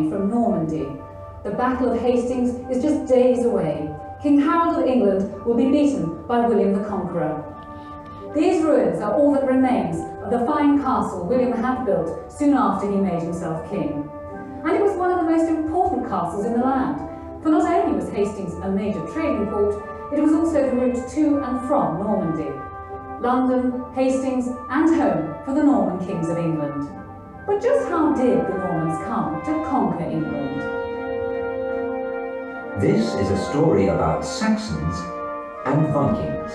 army from Normandy. The Battle of Hastings is just days away. King Harold of England will be beaten by William the Conqueror. These ruins are all that remains of the fine castle William had built soon after he made himself king. And it was one of the most important castles in the land, for not only was Hastings a major trading port, it was also the route to and from Normandy. London, Hastings, and home for the Norman kings of England. But just how did the Normans come to conquer England? This is a story about Saxons and Vikings.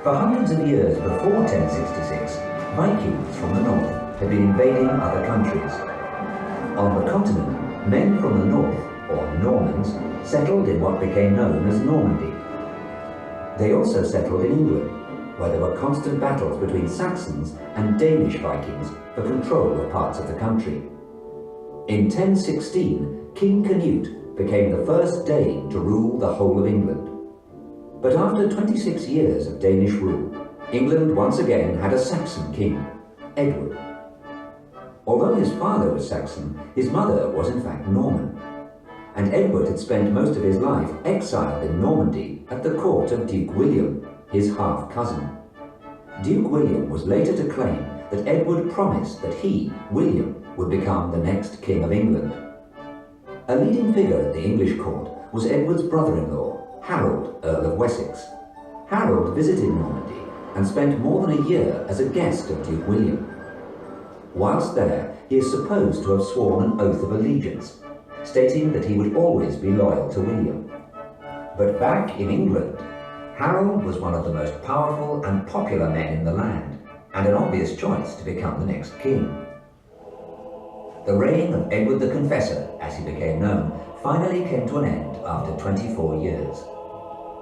For hundreds of years before 1066, Vikings from the north had been invading other countries. On the continent, men from the north, or Normans, settled in what became known as Normandy. They also settled in England, where there were constant battles between Saxons and Danish Vikings for control of parts of the country. In 1016, King Canute became the first Dane to rule the whole of England. But after 26 years of Danish rule, England once again had a Saxon king, Edward. Although his father was Saxon, his mother was in fact Norman, and Edward had spent most of his life exiled in Normandy at the court of Duke William, his half-cousin. Duke William was later to claim that Edward promised that he, William, would become the next king of England. A leading figure at the English court was Edward's brother-in-law, Harold, Earl of Wessex. Harold visited Normandy and spent more than a year as a guest of Duke William. Whilst there, he is supposed to have sworn an oath of allegiance, stating that he would always be loyal to William. But back in England, Harold was one of the most powerful and popular men in the land, and an obvious choice to become the next king. The reign of Edward the Confessor, as he became known, finally came to an end after 24 years.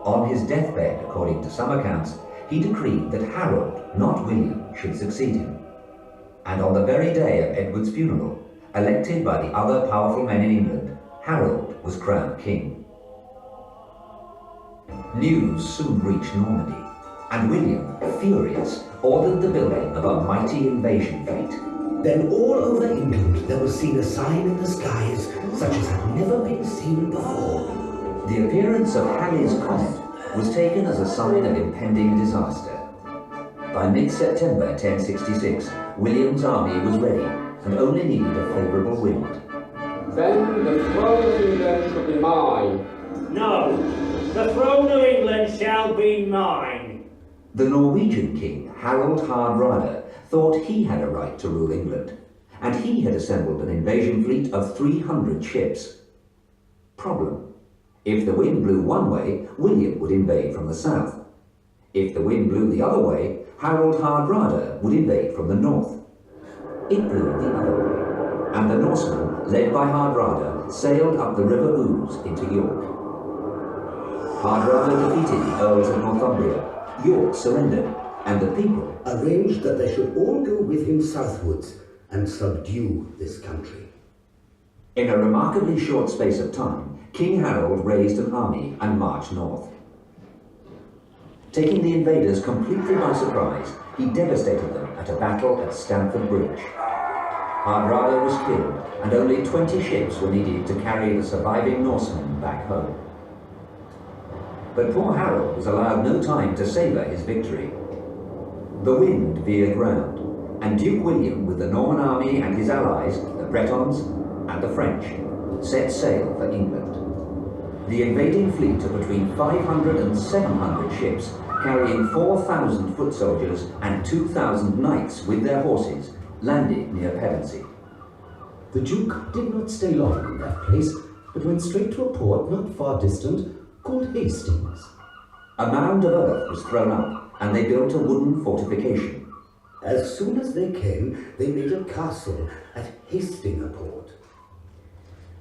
On his deathbed, according to some accounts, he decreed that Harold, not William, should succeed him. And on the very day of Edward's funeral, elected by the other powerful men in England, Harold was crowned king. News soon reached Normandy, and William, furious, ordered the building of a mighty invasion fleet. Then all over England there was seen a sign in the skies such as had never been seen before. The appearance of Halley's Comet was taken as a sign of impending disaster. By mid-September 1066, William's army was ready and only needed a favourable wind. Then the throne of England shall be mine. No, the throne of England shall be mine. The Norwegian king, Harald Hardrada, thought he had a right to rule England, and he had assembled an invasion fleet of 300 ships. Problem: if the wind blew one way, William would invade from the south. If the wind blew the other way, Harald Hardrada would invade from the north. It blew the other way, and the Norsemen, led by Hardrada, sailed up the River Ouse into York. Hardrada defeated the Earls of Northumbria. York surrendered, and the people arranged that they should all go with him southwards and subdue this country. In a remarkably short space of time, King Harold raised an army and marched north. Taking the invaders completely by surprise, he devastated them at a battle at Stamford Bridge. Hardrada was killed, and only 20 ships were needed to carry the surviving Norsemen back home. But poor Harold was allowed no time to savour his victory. The wind veered round, and Duke William, with the Norman army and his allies, the Bretons and the French, set sail for England. The invading fleet of between 500 and 700 ships, carrying 4,000 foot soldiers and 2,000 knights with their horses, landed near Pevensey. The Duke did not stay long in that place, but went straight to a port not far distant, called Hastings. A mound of earth was thrown up, and they built a wooden fortification. As soon as they came, they made a castle at Hastingaport.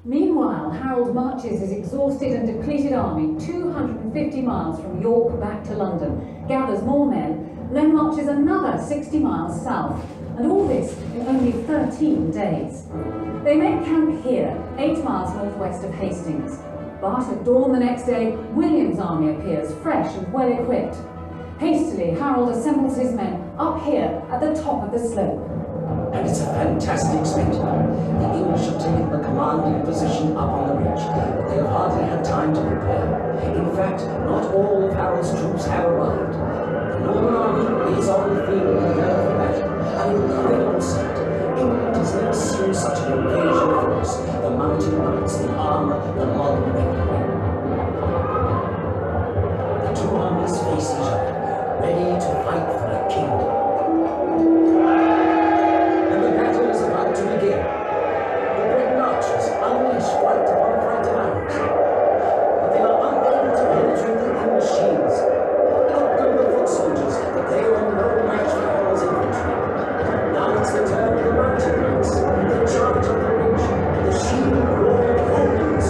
Meanwhile, Harold marches his exhausted and depleted army 250 miles from York back to London, gathers more men, then marches another 60 miles south, and all this in only 13 days. They make camp here, 8 miles northwest of Hastings. But at dawn the next day, William's army appears, fresh and well equipped. Hastily, Harold assembles his men up here at the top of the slope. and it's a fantastic spectacle. The English have taken the commanding position up on the ridge, but they have hardly had time to prepare. In fact, not all of Harold's troops have arrived. The Norman army is on the field prepared for battle, an incredible sight. England has never seen such an invasion force. The mounted knights, the armor, the modern weaponry. The two armies face each other, ready to fight for a kingdom. And the battle is about to begin. The Breton archers unleash fight upon frightened arrows, but they are unable to penetrate the English shields. Outgun the foot soldiers, but they are no match for Harold's infantry. Now it's the turn of the mounted knights. They charge up the ridge, the shield roared opens.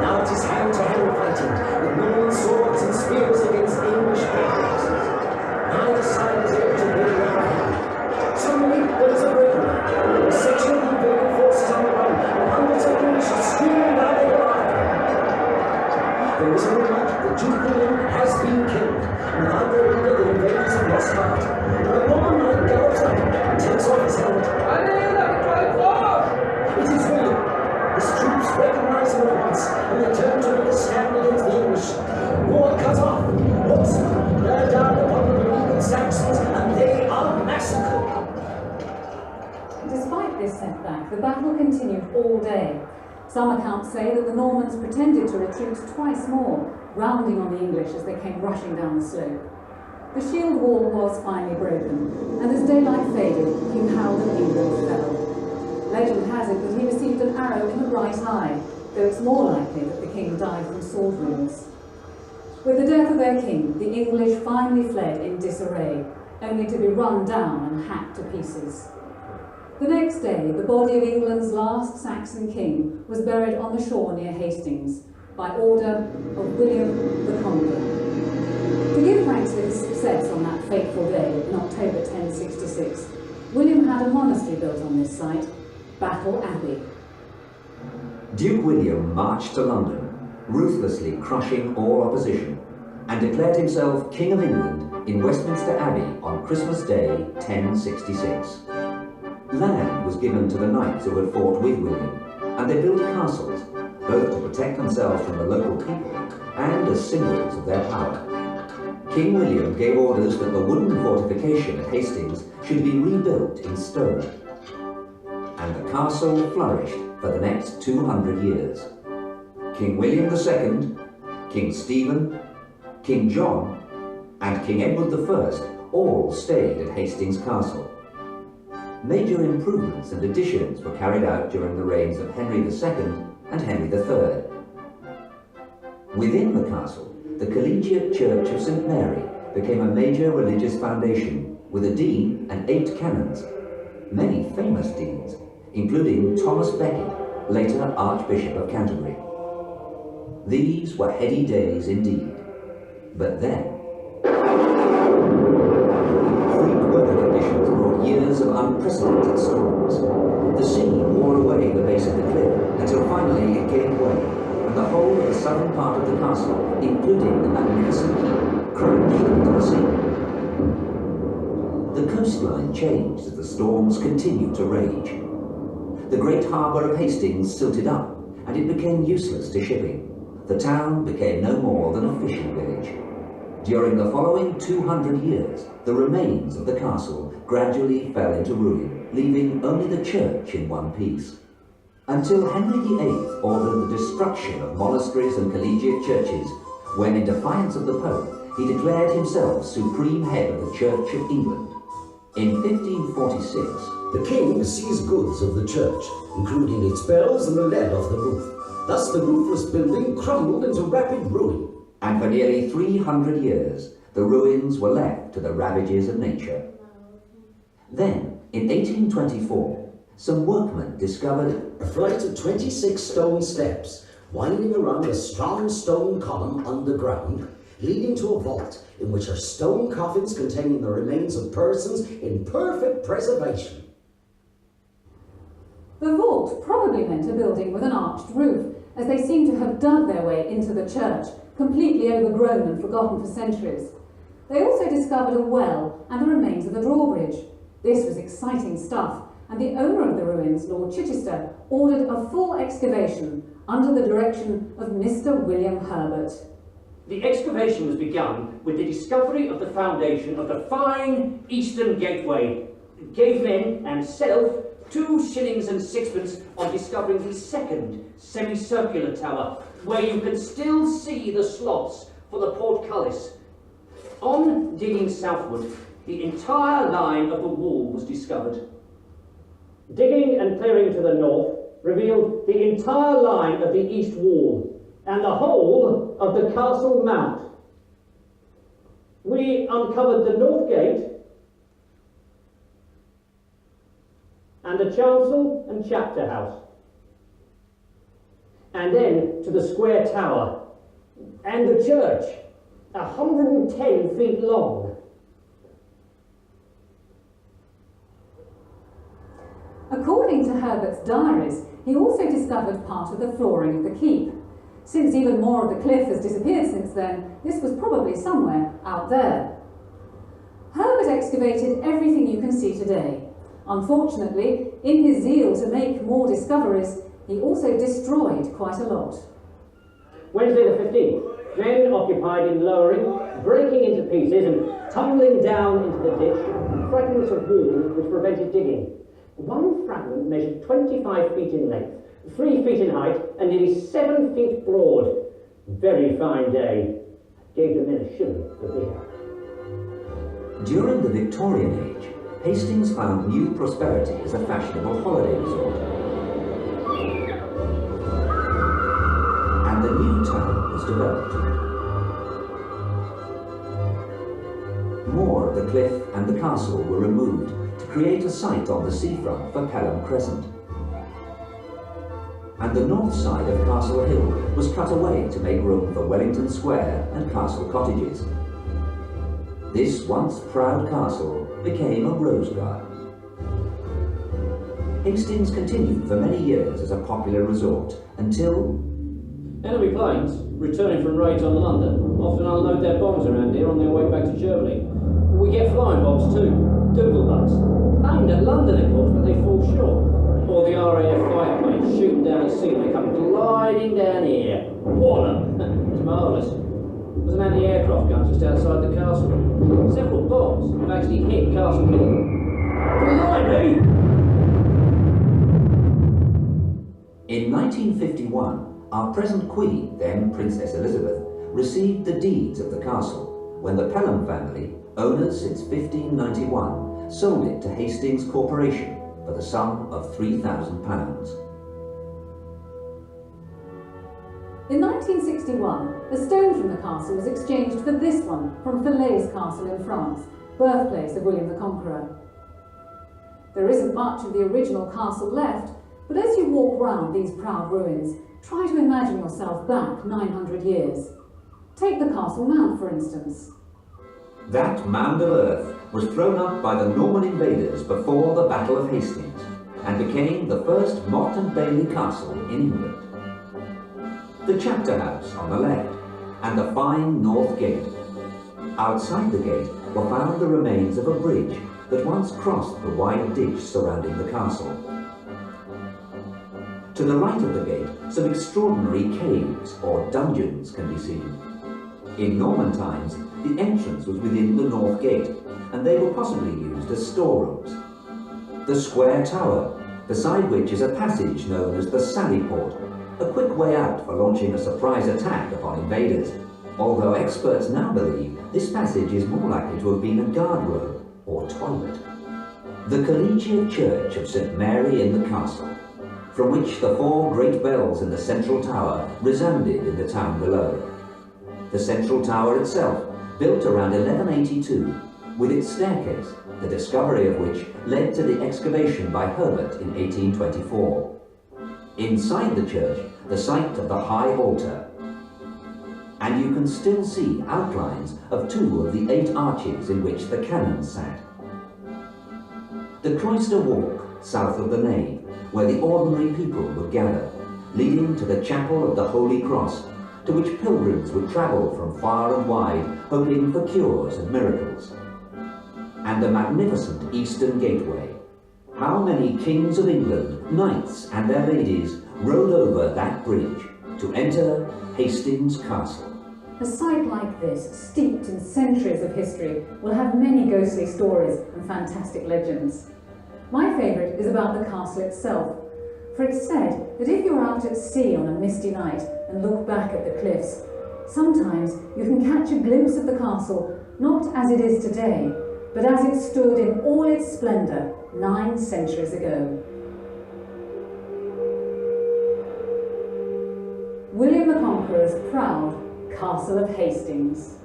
Now it is hand-to-hand fighting, with Norman swords and spears against English battlers. Neither side is able to win the upper hand. Suddenly, there is a breakaway. A section of the invading forces on the run, and hundreds of English are screaming down they go after them. There is a rumor that Duke William has been killed, and without their leader, the invaders have lost heart. The Norman knight gallops up and takes off his helmet. It is William. His troops recognize him at once, and they turn to make a stand against the English. War cut off. Horsemen bear down upon the beleaguered Saxons, and they are massacred. Despite this setback, the battle continued all day. Some accounts say that the Normans pretended to retreat twice more, rounding on the English as they came rushing down the slope. The shield wall was finally broken, and as daylight faded, King Harold of England fell. Legend has it that he received an arrow in the right eye, though it's more likely that the king died from sword wounds. With the death of their king, the English finally fled in disarray, only to be run down and hacked to pieces. The next day, the body of England's last Saxon king was buried on the shore near Hastings, by order of William the Conqueror. To give thanks for his success on that fateful day in October 1066, William had a monastery built on this site, Battle Abbey. Duke William marched to London, ruthlessly crushing all opposition, and declared himself King of England in Westminster Abbey on Christmas Day 1066. Land was given to the knights who had fought with William, and they built castles, both to protect themselves from the local people and as symbols of their power. King William gave orders that the wooden fortification at Hastings should be rebuilt in stone. And the castle flourished for the next 200 years. King William II, King Stephen, King John, and King Edward I all stayed at Hastings Castle. Major improvements and additions were carried out during the reigns of Henry II and Henry III. Within the castle, the Collegiate Church of St. Mary became a major religious foundation with a dean and 8 canons. Many famous deans, including Thomas Becket, later Archbishop of Canterbury. These were heady days indeed. But then, freak weather conditions brought years of unprecedented storms. The sea wore away the base of the cliff until finally it gave way, and the whole of the southern part of the castle, including the magnificent keep, crashed into the sea. The coastline changed as the storms continued to rage. The great harbour of Hastings silted up, and it became useless to shipping. The town became no more than a fishing village. During the following 200 years, the remains of the castle gradually fell into ruin, leaving only the church in one piece. Until Henry VIII ordered the destruction of monasteries and collegiate churches, when in defiance of the Pope, he declared himself supreme head of the Church of England. In 1546, the king seized goods of the church, including its bells and the lead off the roof. Thus the roof-less building crumbled into rapid ruin. And for nearly 300 years, the ruins were left to the ravages of nature. Then, in 1824, some workmen discovered a flight of 26 stone steps, winding around a strong stone column underground, leading to a vault in which are stone coffins containing the remains of persons in perfect preservation. The vault probably meant a building with an arched roof, as they seem to have dug their way into the church, completely overgrown and forgotten for centuries. They also discovered a well and the remains of a drawbridge. This was exciting stuff, and the owner of the ruins, Lord Chichester, ordered a full excavation under the direction of Mr. William Herbert. The excavation was begun with the discovery of the foundation of the fine Eastern Gateway. It gave men and self 2 shillings and 6pence on discovering the second semicircular tower, where you can still see the slots for the portcullis. On digging southward, the entire line of the wall was discovered. Digging and clearing to the north revealed the entire line of the east wall and the whole of the castle mount. We uncovered the north gate and the chancel and chapter house, and then to the square tower and the church, 110 feet long. According to Herbert's diaries, he also discovered part of the flooring of the keep. Since even more of the cliff has disappeared since then, this was probably somewhere out there. Herbert excavated everything you can see today. Unfortunately, in his zeal to make more discoveries, he also destroyed quite a lot. Wednesday the 15th, men occupied in lowering, breaking into pieces and tumbling down into the ditch fragments of wall which prevented digging. One fragment measured 25 feet in length, 3 feet in height and nearly 7 feet broad. Very fine day. Gave the men a shilling for beer. During the Victorian age, Hastings found new prosperity as a fashionable holiday resort. And the new town was developed. More of the cliff and the castle were removed to create a site on the seafront for Pelham Crescent. And the north side of Castle Hill was cut away to make room for Wellington Square and Castle Cottages. This once proud castle became a rose garden. Hastings continued for many years as a popular resort until... Enemy planes, returning from raids on London, often unload their bombs around here on their way back to Germany. We get flying bombs too, doodlebugs, aimed at London of course, but they fall short. Or the RAF fighter planes shooting down at sea and they come gliding down here. Wallop! It's marvellous. There's an anti-aircraft gun just outside the castle. Several bombs have actually hit Castle Hill. Blimey! In 1951, our present Queen, then Princess Elizabeth, received the deeds of the castle when the Pelham family, owners since 1591, sold it to Hastings Corporation for the sum of £3,000. In 1961, a stone from the castle was exchanged for this one from Falaise Castle in France, birthplace of William the Conqueror. There isn't much of the original castle left, but as you walk round these proud ruins, try to imagine yourself back 900 years. Take the Castle Mound, for instance. That mound of earth was thrown up by the Norman invaders before the Battle of Hastings and became the first Motte and Bailey castle in England. The chapter house on the left and the fine north gate. Outside the gate were found the remains of a bridge that once crossed the wide ditch surrounding the castle. To the right of the gate, some extraordinary caves or dungeons can be seen. In Norman times, the entrance was within the north gate, and they were possibly used as storerooms. The square tower, beside which is a passage known as the Sally Port, a quick way out for launching a surprise attack upon invaders, although experts now believe this passage is more likely to have been a guardroom or toilet. The Collegiate Church of St. Mary in the castle, from which the 4 great bells in the central tower resounded in the town below. The central tower itself, built around 1182, with its staircase, the discovery of which led to the excavation by Herbert in 1824. Inside the church, the site of the high altar. And you can still see outlines of 2 of the 8 arches in which the canons sat. The cloister walk, south of the nave, where the ordinary people would gather, leading to the chapel of the Holy Cross, to which pilgrims would travel from far and wide, hoping for cures and miracles. and the magnificent Eastern Gateway. How many kings of England, knights and their ladies rode over that bridge to enter Hastings Castle? A site like this, steeped in centuries of history, will have many ghostly stories and fantastic legends. My favourite is about the castle itself, for it's said that if you're out at sea on a misty night and look back at the cliffs, sometimes you can catch a glimpse of the castle not as it is today, but as it stood in all its splendour 9 centuries ago. William the Conqueror's proud Castle of Hastings.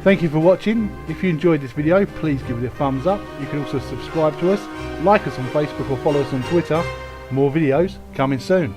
Thank you for watching. If you enjoyed this video, please give it a thumbs up. You can also subscribe to us, like us on Facebook or follow us on Twitter. More videos coming soon.